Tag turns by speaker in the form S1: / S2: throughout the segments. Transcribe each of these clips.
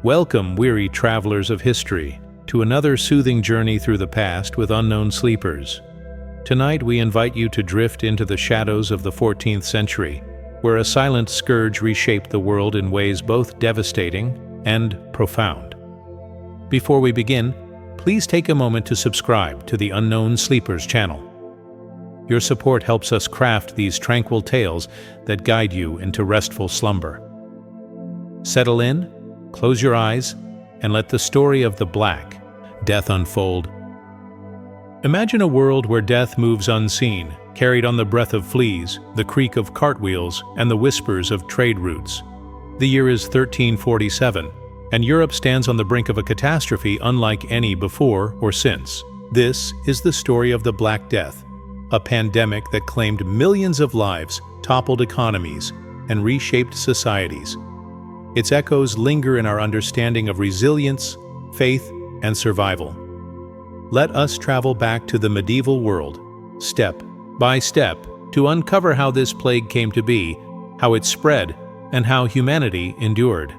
S1: Welcome, weary travelers of history, to another soothing journey through the past with unknown sleepers. Tonight we invite you to drift into the shadows of the 14th century, where a silent scourge reshaped the world in ways both devastating and profound. Before we begin, please take a moment to subscribe to the Unknown Sleepers channel. Your support helps us craft these tranquil tales that guide you into restful slumber. Settle in, close your eyes, and let the story of the Black Death unfold. Imagine a world where death moves unseen, carried on the breath of fleas, the creak of cartwheels, and the whispers of trade routes. The year is 1347, and Europe stands on the brink of a catastrophe unlike any before or since. This is the story of the Black Death, a pandemic that claimed millions of lives, toppled economies, and reshaped societies. Its echoes linger in our understanding of resilience, faith, and survival. Let us travel back to the medieval world, step by step, to uncover how this plague came to be, how it spread, and how humanity endured.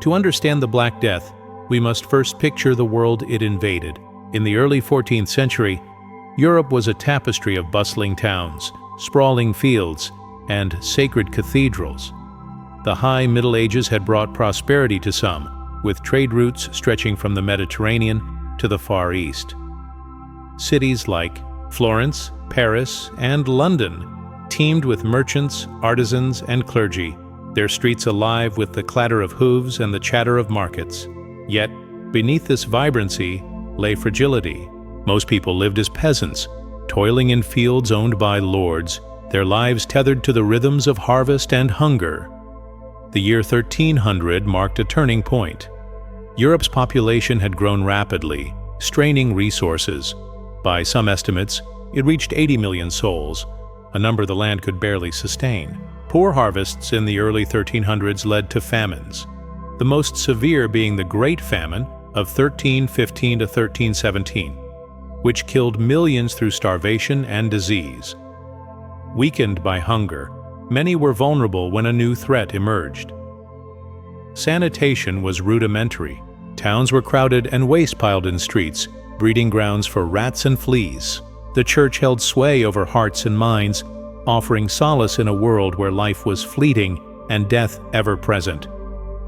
S1: To understand the Black Death, we must first picture the world it invaded. In the early 14th century, Europe was a tapestry of bustling towns, sprawling fields, and sacred cathedrals. The high Middle Ages had brought prosperity to some, with trade routes stretching from the Mediterranean to the Far East. Cities like Florence, Paris, and London teemed with merchants, artisans, and clergy, their streets alive with the clatter of hooves and the chatter of markets. Yet, beneath this vibrancy lay fragility. Most people lived as peasants, toiling in fields owned by lords, their lives tethered to the rhythms of harvest and hunger. The year 1300 marked a turning point. Europe's population had grown rapidly, straining resources. By some estimates, it reached 80 million souls, a number the land could barely sustain. Poor harvests in the early 1300s led to famines, the most severe being the Great Famine of 1315 to 1317, which killed millions through starvation and disease. Weakened by hunger, many were vulnerable when a new threat emerged. Sanitation was rudimentary. Towns were crowded and waste piled in streets, breeding grounds for rats and fleas. The church held sway over hearts and minds, offering solace in a world where life was fleeting and death ever present.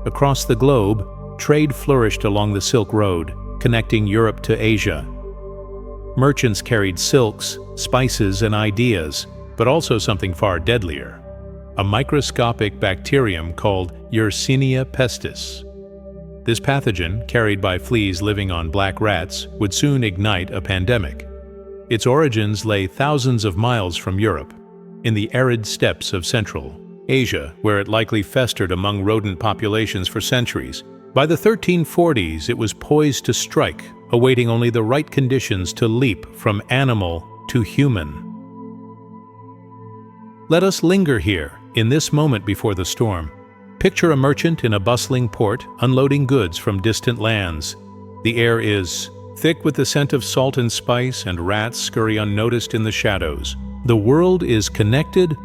S1: Across the globe, trade flourished along the Silk Road, connecting Europe to Asia. Merchants carried silks, spices, and ideas, but also something far deadlier: a microscopic bacterium called Yersinia pestis. This pathogen, carried by fleas living on black rats, would soon ignite a pandemic. Its origins lay thousands of miles from Europe, in the arid steppes of Central Asia, where it likely festered among rodent populations for centuries. By the 1340s, it was poised to strike, awaiting only the right conditions to leap from animal to human. Let us linger here, in this moment before the storm. Picture a merchant in a bustling port, unloading goods from distant lands. The air is thick with the scent of salt and spice, and rats scurry unnoticed in the shadows. The world is connected,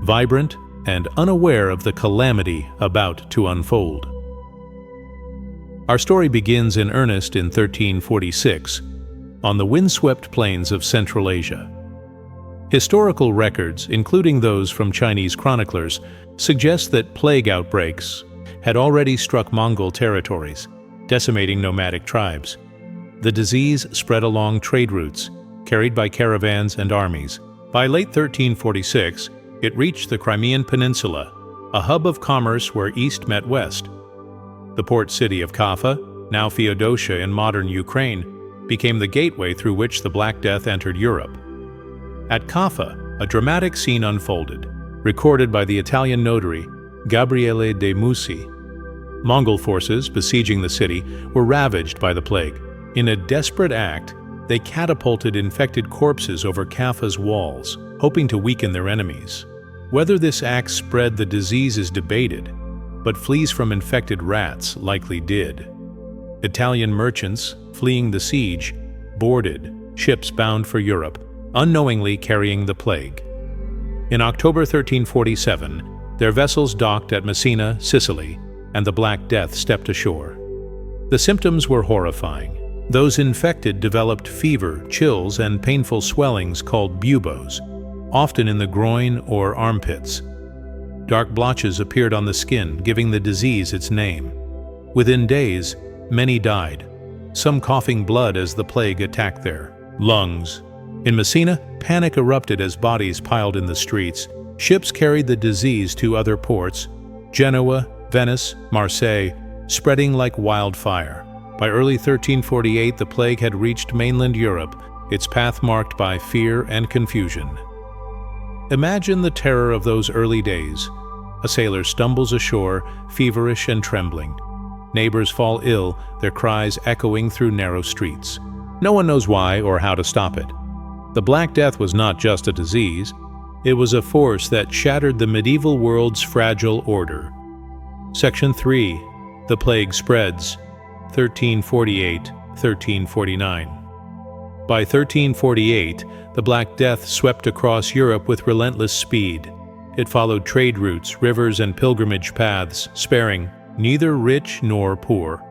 S1: vibrant, and unaware of the calamity about to unfold. Our story begins in earnest in 1346, on the windswept plains of Central Asia. Historical records, including those from Chinese chroniclers, suggest that plague outbreaks had already struck Mongol territories, decimating nomadic tribes. The disease spread along trade routes, carried by caravans and armies. By late 1346, it reached the Crimean Peninsula, a hub of commerce where east met west. The port city of Kaffa, now Feodosia in modern Ukraine, became the gateway through which the Black Death entered Europe. At Kaffa, a dramatic scene unfolded, recorded by the Italian notary Gabriele de' Musi. Mongol forces besieging the city were ravaged by the plague. In a desperate act, they catapulted infected corpses over Kaffa's walls, hoping to weaken their enemies. Whether this act spread the disease is debated, but fleas from infected rats likely did. Italian merchants, fleeing the siege, boarded ships bound for Europe, unknowingly carrying the plague. In October 1347, their vessels docked at Messina, Sicily, and the Black Death stepped ashore. The symptoms were horrifying. Those infected developed fever, chills, and painful swellings called buboes, often in the groin or armpits. Dark blotches appeared on the skin, giving the disease its name. Within days, many died, some coughing blood as the plague attacked their lungs. In Messina, panic erupted as bodies piled in the streets. Ships carried the disease to other ports, Genoa, Venice, Marseille, spreading like wildfire. By early 1348, the plague had reached mainland Europe, its path marked by fear and confusion. Imagine the terror of those early days. A sailor stumbles ashore, feverish and trembling. Neighbors fall ill, their cries echoing through narrow streets. No one knows why or how to stop it. The Black Death was not just a disease. It was a force that shattered the medieval world's fragile order. Section 3. The Plague Spreads, 1348-1349. By 1348, the Black Death swept across Europe with relentless speed. It followed trade routes, rivers, and pilgrimage paths, sparing neither rich nor poor.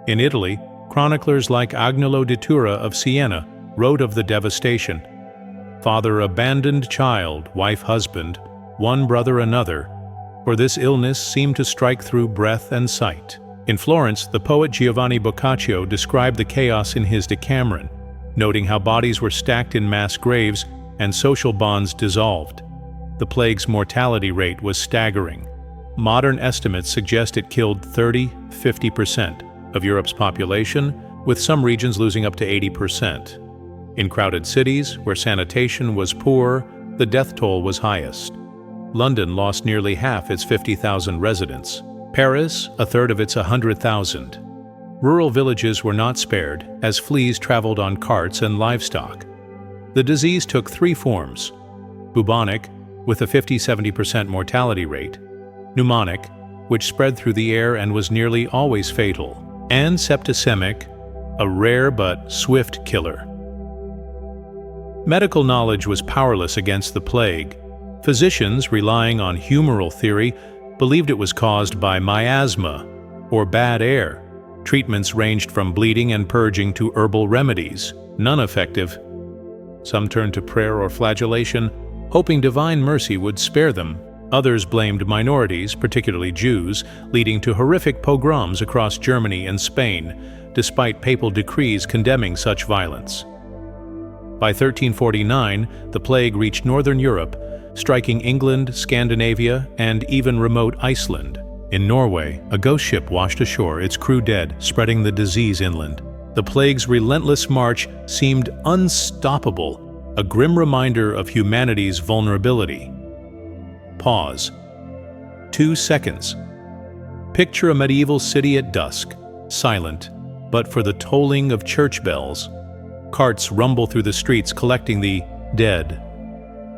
S1: In Italy, chroniclers like Agnolo di Tura of Siena wrote of the devastation. Father abandoned child, wife husband, one brother another, for this illness seemed to strike through breath and sight. In Florence, the poet Giovanni Boccaccio described the chaos in his Decameron, noting how bodies were stacked in mass graves and social bonds dissolved. The plague's mortality rate was staggering. Modern estimates suggest it killed 30–50% of Europe's population, with some regions losing up to 80%. In crowded cities, where sanitation was poor, the death toll was highest. London lost nearly half its 50,000 residents. Paris, a third of its 100,000. Rural villages were not spared, as fleas traveled on carts and livestock. The disease took three forms: bubonic, with a 50–70% mortality rate; pneumonic, which spread through the air and was nearly always fatal; and septicemic, a rare but swift killer. Medical knowledge was powerless against the plague. Physicians, relying on humoral theory, believed it was caused by miasma, or bad air. Treatments ranged from bleeding and purging to herbal remedies, none effective. Some turned to prayer or flagellation, hoping divine mercy would spare them. Others blamed minorities, particularly Jews, leading to horrific pogroms across Germany and Spain, despite papal decrees condemning such violence. By 1349, the plague reached northern Europe, striking England, Scandinavia, and even remote Iceland. In Norway, a ghost ship washed ashore, its crew dead, spreading the disease inland. The plague's relentless march seemed unstoppable, a grim reminder of humanity's vulnerability. Pause. 2 seconds. Picture a medieval city at dusk, silent, but for the tolling of church bells. Carts rumble through the streets collecting the dead.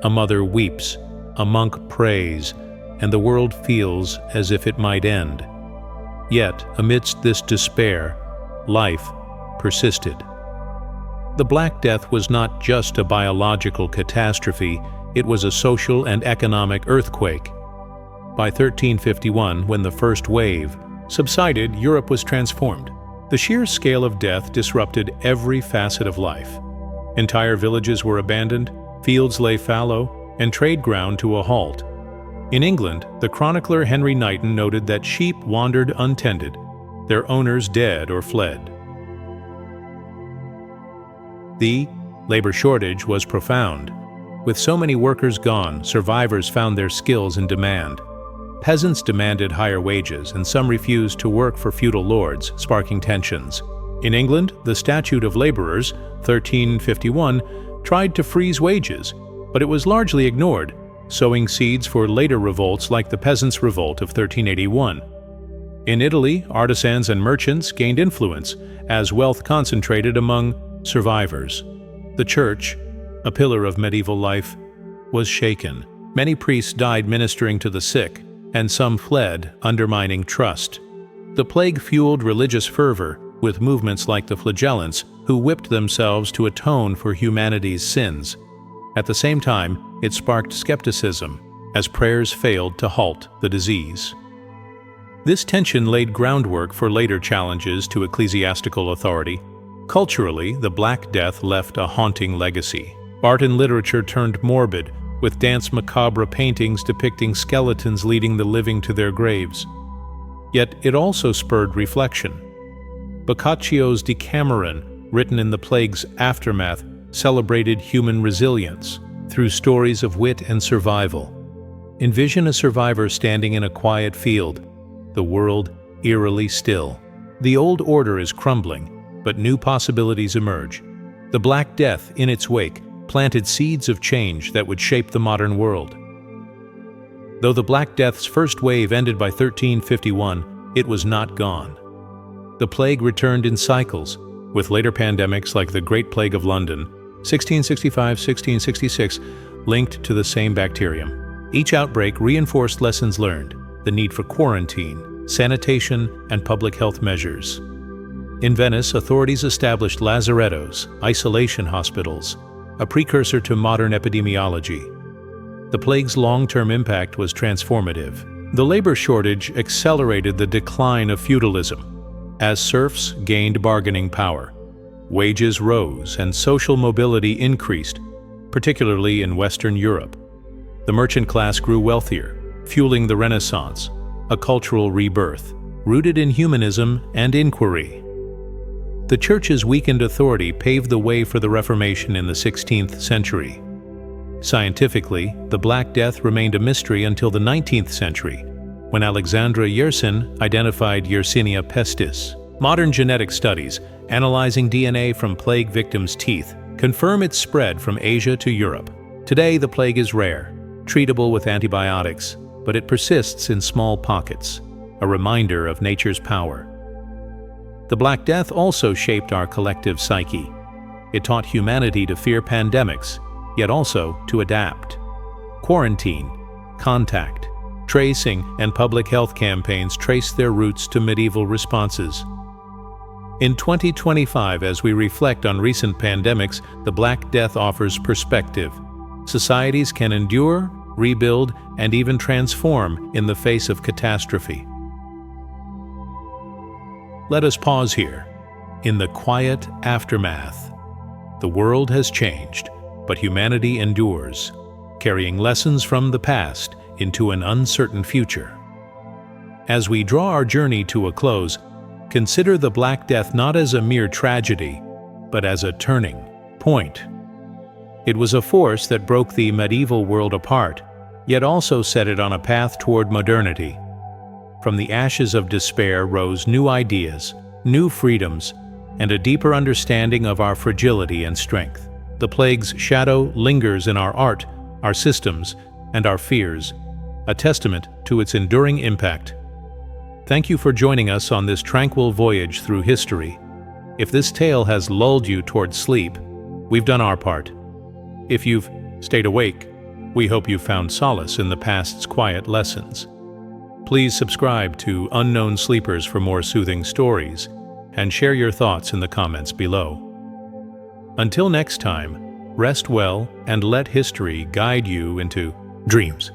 S1: A mother weeps, a monk prays, and the world feels as if it might end. Yet, amidst this despair, life persisted. The Black Death was not just a biological catastrophe, it was a social and economic earthquake. By 1351, when the first wave subsided, Europe was transformed. The sheer scale of death disrupted every facet of life. Entire villages were abandoned, fields lay fallow, and trade ground to a halt. In England, the chronicler Henry Knighton noted that sheep wandered untended, their owners dead or fled. The labor shortage was profound. With so many workers gone, survivors found their skills in demand. Peasants demanded higher wages, and some refused to work for feudal lords, sparking tensions. In England, the Statute of Labourers, 1351, tried to freeze wages, but it was largely ignored, sowing seeds for later revolts like the Peasants' Revolt of 1381. In Italy, artisans and merchants gained influence as wealth concentrated among survivors. The church, a pillar of medieval life, was shaken. Many priests died ministering to the sick, and some fled, undermining trust. The plague fueled religious fervor, with movements like the Flagellants, who whipped themselves to atone for humanity's sins. At the same time, it sparked skepticism, as prayers failed to halt the disease. This tension laid groundwork for later challenges to ecclesiastical authority. Culturally, the Black Death left a haunting legacy. Art and literature turned morbid, with dance macabre paintings depicting skeletons leading the living to their graves. Yet it also spurred reflection. Boccaccio's Decameron, written in the plague's aftermath, celebrated human resilience through stories of wit and survival. Envision a survivor standing in a quiet field, the world eerily still. The old order is crumbling, but new possibilities emerge. The Black Death, in its wake, planted seeds of change that would shape the modern world. Though the Black Death's first wave ended by 1351, it was not gone. The plague returned in cycles, with later pandemics like the Great Plague of London, 1665-1666, linked to the same bacterium. Each outbreak reinforced lessons learned, the need for quarantine, sanitation, and public health measures. In Venice, authorities established lazarettos, isolation hospitals, a precursor to modern epidemiology. The plague's long-term impact was transformative. The labor shortage accelerated the decline of feudalism, as serfs gained bargaining power. Wages rose and social mobility increased, particularly in Western Europe. The merchant class grew wealthier, fueling the Renaissance, a cultural rebirth, rooted in humanism and inquiry. The Church's weakened authority paved the way for the Reformation in the 16th century. Scientifically, the Black Death remained a mystery until the 19th century, when Alexandra Yersin identified Yersinia pestis. Modern genetic studies, analyzing DNA from plague victims' teeth, confirm its spread from Asia to Europe. Today, the plague is rare, treatable with antibiotics, but it persists in small pockets, a reminder of nature's power. The Black Death also shaped our collective psyche. It taught humanity to fear pandemics, yet also to adapt. Quarantine, contact, tracing, and public health campaigns trace their roots to medieval responses. In 2025, as we reflect on recent pandemics, the Black Death offers perspective. Societies can endure, rebuild, and even transform in the face of catastrophe. Let us pause here. In the quiet aftermath, the world has changed, but humanity endures, carrying lessons from the past into an uncertain future. As we draw our journey to a close, consider the Black Death not as a mere tragedy, but as a turning point. It was a force that broke the medieval world apart, yet also set it on a path toward modernity. From the ashes of despair rose new ideas, new freedoms, and a deeper understanding of our fragility and strength. The plague's shadow lingers in our art, our systems, and our fears, a testament to its enduring impact. Thank you for joining us on this tranquil voyage through history. If this tale has lulled you toward sleep, we've done our part. If you've stayed awake, we hope you found solace in the past's quiet lessons. Please subscribe to Unknown Sleepers for more soothing stories, and share your thoughts in the comments below. Until next time, rest well and let history guide you into dreams.